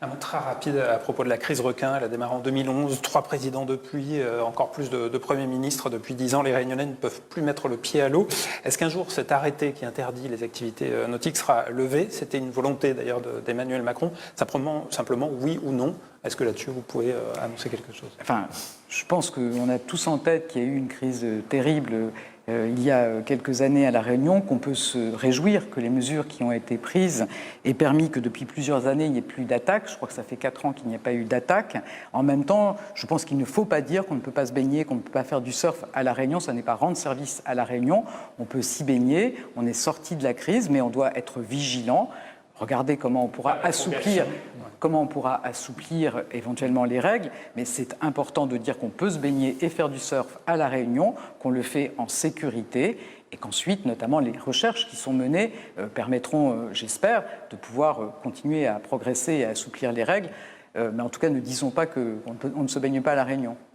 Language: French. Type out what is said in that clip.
Un mot très rapide à propos de la crise requin. Elle a démarré en 2011, 3 présidents depuis, encore plus de premiers ministres. Depuis 10 ans, les Réunionnais ne peuvent plus mettre le pied à l'eau. Est-ce qu'un jour cet arrêté qui interdit les activités nautiques sera levé? C'était une volonté d'ailleurs d'Emmanuel Macron. Simplement, oui ou non? Est-ce que là-dessus vous pouvez annoncer quelque chose? Enfin, je pense qu'on a tous en tête qu'il y a eu une crise terrible il y a quelques années à La Réunion, qu'on peut se réjouir que les mesures qui ont été prises aient permis que depuis plusieurs années, il n'y ait plus d'attaques. Je crois que ça fait 4 ans qu'il n'y a pas eu d'attaque. En même temps, je pense qu'il ne faut pas dire qu'on ne peut pas se baigner, qu'on ne peut pas faire du surf à La Réunion. Ça n'est pas rendre service à La Réunion. On peut s'y baigner, on est sorti de la crise, mais on doit être vigilant. Regardez comment on pourra assouplir éventuellement les règles, mais c'est important de dire qu'on peut se baigner et faire du surf à La Réunion, qu'on le fait en sécurité et qu'ensuite, notamment, les recherches qui sont menées permettront, j'espère, de pouvoir continuer à progresser et à assouplir les règles. Mais en tout cas, ne disons pas qu'on ne se baigne pas à La Réunion.